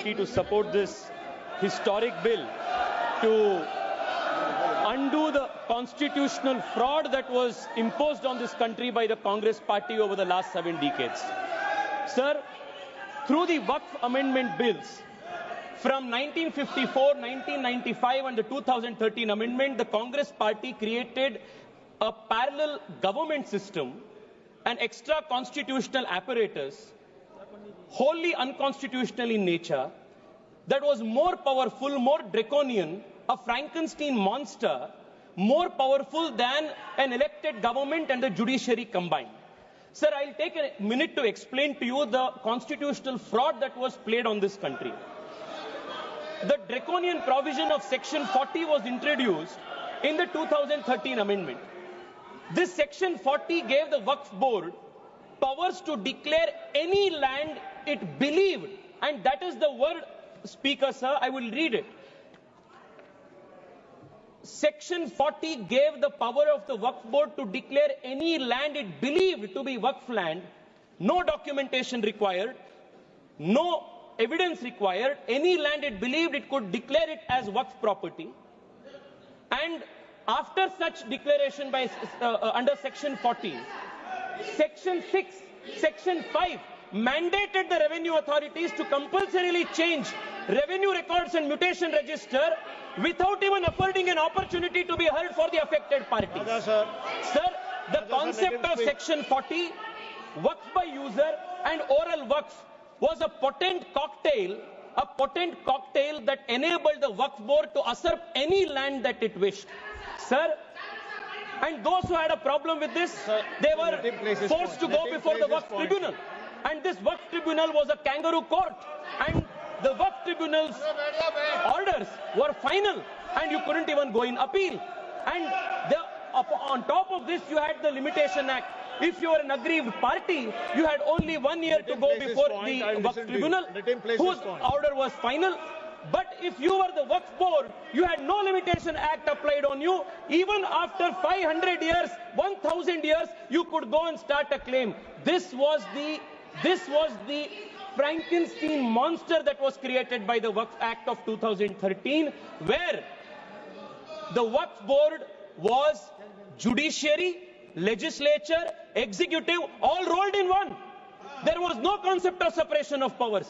opportunity to support this historic bill to undo the constitutional fraud that was imposed on this country by the Congress party over the last 7 decades. Sir, through the Waqf amendment bills, from 1954, 1995 and the 2013 amendment, the Congress party created a parallel government system, an extra constitutional apparatus, wholly unconstitutional in nature, that was more powerful, more draconian, a Frankenstein monster, more powerful than an elected government and the judiciary combined. Sir, I'll take a minute to explain to you the constitutional fraud that was played on this country. The draconian provision of Section 40 was introduced in the 2013 amendment. This Section 40 gave the Waqf Board powers to declare any land it believed, and that is the word, Speaker, sir, I will read it. Section 40 gave the power of the Waqf Board to declare any land it believed to be Waqf land, no documentation required, no evidence required, any land it believed it could declare it as Waqf property. And after such declaration by under Section 40, Section 6, Section 5 mandated the revenue authorities to compulsorily change revenue records and mutation register without even affording an opportunity to be heard for the affected parties. Sir, the concept of Section 40, Waqf by user and oral Waqf, was a potent cocktail that enabled the Waqf Board to usurp any land that it wished. Sir, and those who had a problem with this, they were forced to go before the Waqf Tribunal. And this Waqf Tribunal was a kangaroo court. And the Waqf Tribunal's orders were final, and you couldn't even go in appeal. And on top of this, you had the Limitation Act. If you were an aggrieved party, you had only 1 year to go before the Waqf Tribunal, whose order was final. But if you were the Waqf Board, you had no Limitation Act applied on you. Even after 500 years, 1,000 years, you could go and start a claim. This was the Frankenstein monster that was created by the Waqf Act of 2013, where the Waqf Board was judiciary, legislature, executive, all rolled in one. There was no concept of separation of powers.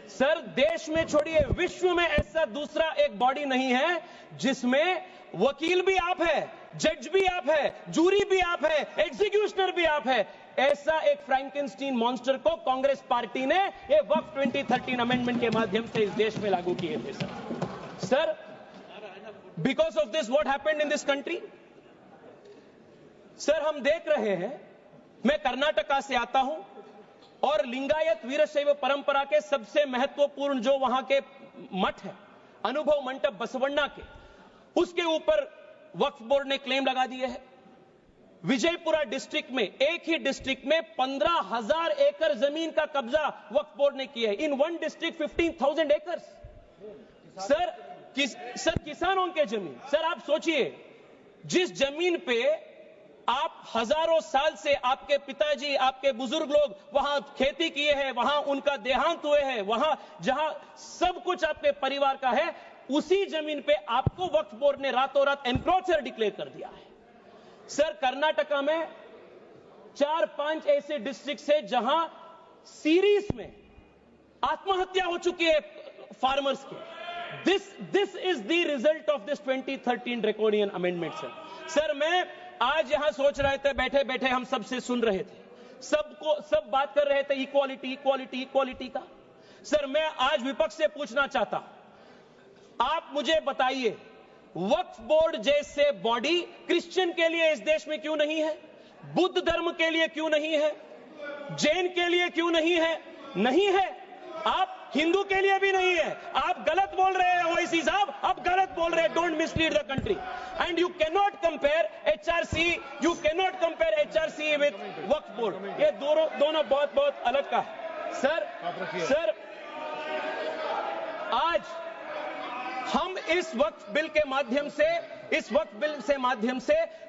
Sir, देश में छोड़िए, विश्व में ऐसा दूसरा एक body नहीं है जिसमें वकील भी आप है, जज भी आप है, जूरी भी आप है, एग्जीक्यूशनर भी आप है. ऐसा एक फ्रैंकेनस्टीन मॉन्स्टर को कांग्रेस पार्टी ने ये वक्फ 2013 अमेंडमेंट के माध्यम से इस देश में लागू किए थे. Sir, because of this what happened in this country? Sir, हम देख रहे हैं, मैं कर्नाटका से आता हूं और लिंगायत वीरशैव परंपरा के सबसे महत्वपूर्ण जो वहां के मठ है, अनुभव मंडप बसवण्णा के, उसके ऊपर वक्फ बोर्ड ने क्लेम लगा दिए हैं. विजयपुरा डिस्ट्रिक्ट में, एक ही डिस्ट्रिक्ट में 15,000 एकड़ जमीन का कब्जा वक्फ बोर्ड ने किया है. इन वन डिस्ट्रिक्ट 15,000 एकड़. सर, किसानों के जमीन. सर, आप सोचिए, जिस जमीन पे आप हजारों साल से आपके पिताजी, आपके बुजुर्ग लोग वहां खेती किए हैं, वहां उनका देहांत हुए हैं, वहां जहां सब कुछ आपके परिवार का है, उसी जमीन पे आपको वक्फ बोर्ड ने रातों रात एनक्रोचर डिक्लेयर कर दिया है. सर, कर्नाटका में 4-5 ऐसे डिस्ट्रिक्ट है जहां सीरीज में आत्महत्या हो चुकी है फार्मर्स के. This is the result of this 2013 draconian amendment. Sir, मैं आज यहां सोच रहे थे, बैठे बैठे हम सबसे सुन रहे थे, सब बात कर रहे थे इक्वालिटी इक्वालिटी इक्वालिटी का. सर, मैं आज विपक्ष से पूछना चाहता, आप मुझे बताइए, वक्फ बोर्ड जैसे बॉडी क्रिश्चियन के लिए इस देश में क्यों नहीं है? बुद्ध धर्म के लिए क्यों नहीं है? जैन के लिए क्यों नहीं है? नहीं है. आप हिंदू के लिए भी नहीं है. आप गलत बोल रहे हैं ओवैसी साहब, आप गलत बोल रहे हैं. Don't mislead the country. And you can not compare HRC with Waqf board. ये दोनों बहुत बहुत अलग का है. सर, आज हम इस वक्फ बिल के माध्यम से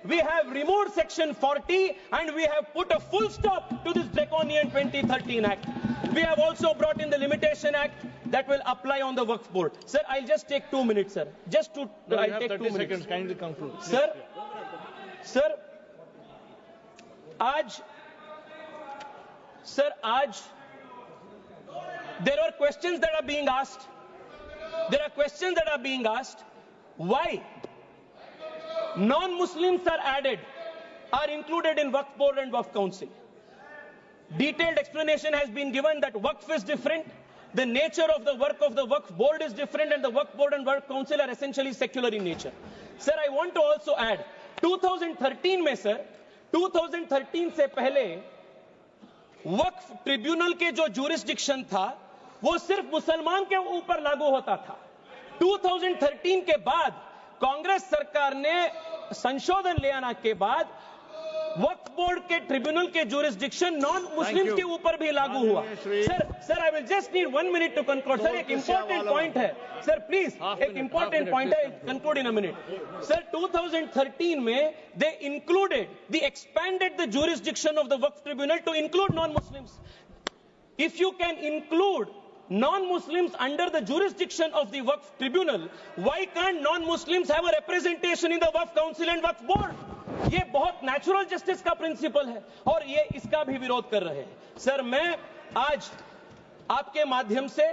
we have removed Section 40 and we have put a full stop to this draconian 2013 Act. We have also brought in the Limitation Act that will apply on the Waqf Board. Sir, I'll just take 2 minutes, sir. Just to, No, I'll you have take 30 2 minutes. seconds. Kindly conclude. Sir, आज there are questions that are being asked. There are questions that are being asked. Why non-Muslims are added, are included in Waqf Board and Waqf Council? Detailed explanation has been given that Waqf is different, the nature of the work of the Waqf Board is different, and the Waqf Board and Waqf Council are essentially secular in nature. Sir, I want to also add, 2013 में sir, 2013 से पहले वक्फ tribunal के जो jurisdiction था वो सिर्फ मुसलमान के ऊपर लागू होता था। 2013 के बाद कांग्रेस सरकार ने संशोधन ले आने के बाद वक्फ बोर्ड के ट्रिब्यूनल के जुरिस्डिक्शन नॉन मुस्लिम्स के ऊपर भी लागू हुआ। Sir I will just need 1 minute to conclude. Sir एक इंपॉर्टेंट पॉइंट है सर, प्लीज एक इंपॉर्टेंट पॉइंट है, conclude in a minute. Sir 2013 में they included the expanded the jurisdiction of the waqf tribunal to include non Muslims. If you can include non-Muslims under the jurisdiction of the Waqf Tribunal, why can't non-Muslims have a representation in the Waqf Council and Waqf Board? ये बहुत natural justice का principal है और ये इसका भी विरोध कर रहे हैं। सर मैं आज आपके माध्यम से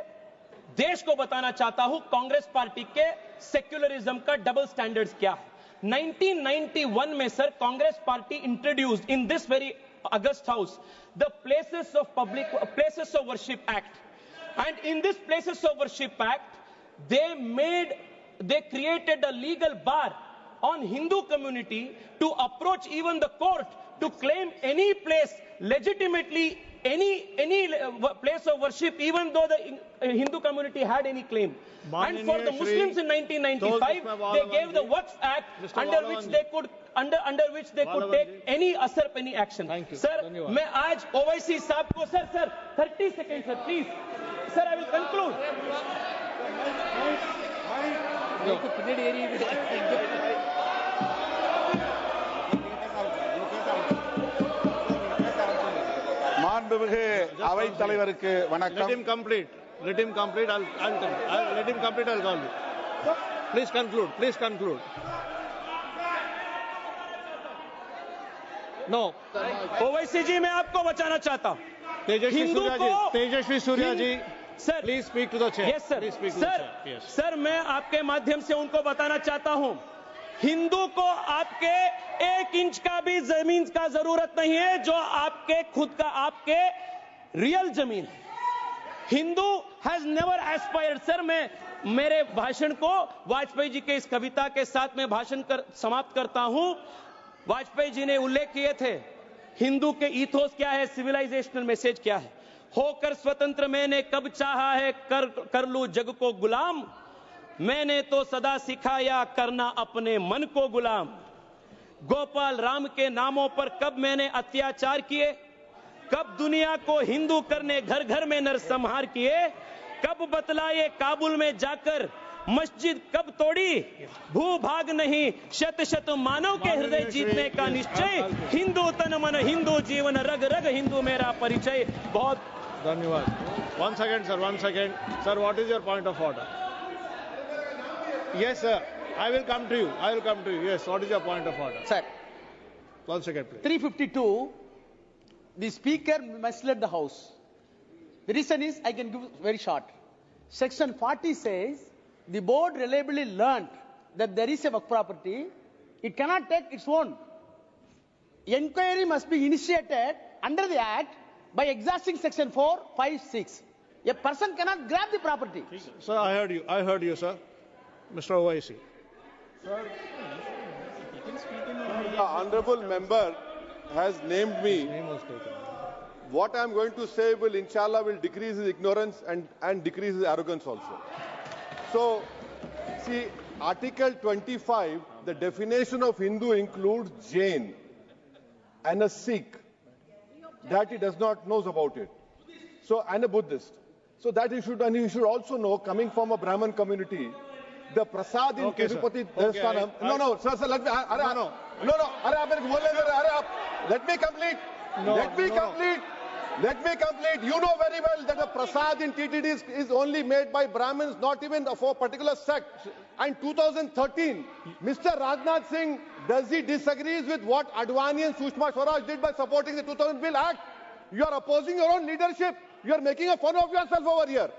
देश को बताना चाहता हूं कांग्रेस पार्टी के सेक्युलरिज्म का डबल स्टैंडर्ड्स क्या है। 1991 में sir Congress party introduced in this very August house the places of worship act, and in this Places of Worship Act they created a legal bar on Hindu community to approach even the court to claim any place legitimately, any place of worship, even though the Hindu community had any claim. And for the Muslims in 1995 they gave the Waqf Act under which they could take any usurp any action. Sir मैं आज OIC साहब को sir 30 seconds sir please sir I will conclude. மாண்புமிகு அவைத் தலைவருக்கு வணக்கம். Let him complete. I'll let him complete. I'll call you. Please conclude. No. Owaisi जी मैं आपको बचाना चाहता हूं। Tejasvi Surya ji sir please speak to the chair. Yes sir sir मैं आपके माध्यम से उनको बताना चाहता हूं हिंदू को आपके 1 इंच का भी जमीन का जरूरत नहीं है जो आपके खुद का आपके रियल जमीन है। Hindu has never aspired. Sir मैं मेरे भाषण को वाजपेयी जी के इस कविता के साथ में समाप्त करता हूं। वाजपेयी जी ने उल्लेख किए थे हिंदू के ईथोस क्या है, सिविलाइजेशनल मैसेज क्या है। होकर स्वतंत्र मैंने कब चाहा है कर लूं जग को गुलाम, मैंने तो सदा सिखाया करना अपने मन को गुलाम। गोपाल राम के नामों पर कब मैंने अत्याचार किए, कब दुनिया को हिंदू करने घर घर में नरसंहार किए, कब बतलाए काबुल में जाकर मस्जिद कब तोड़ी, भूभाग नहीं शत शत मानव के हृदय जीतने का निश्चय, हिंदू तन मन हिंदू जीवन रग रग हिंदू मेरा परिचय। बहुत धन्यवाद। One second sir, what is your point of order? Yes sir, I will come to you. Yes, what is your point of order? Sir, 1 second please. 352, the speaker misled the house. The reason is, I can give very short. Section 40 says the board reliably learnt that there is a work property, it cannot take its own. Enquiry must be initiated under the act by exhausting section 4, 5, 6. A person cannot grab the property. Sir, I heard you sir. Mr. Owaisi. Sir, the honorable member has named me. Name was taken. What I am going to say will inshallah decrease his ignorance and decrease his arrogance also. So, see, Article 25, the definition of Hindu includes Jain and a Sikh, that he does not know about it. So, and a Buddhist. So that he should also know, coming from a Brahmin community, the prasad in Tirupati Devasthanam. No, sir, let me. Let me complete. Let me complete. You know very well that the prasad in TTD is only made by Brahmins, not even for a particular sect. And 2013, Mr. Rajnath Singh, does he disagrees with what Advani and Sushma Swaraj did by supporting the 2000 Bill Act? You are opposing your own leadership. You are making a fun of yourself over here.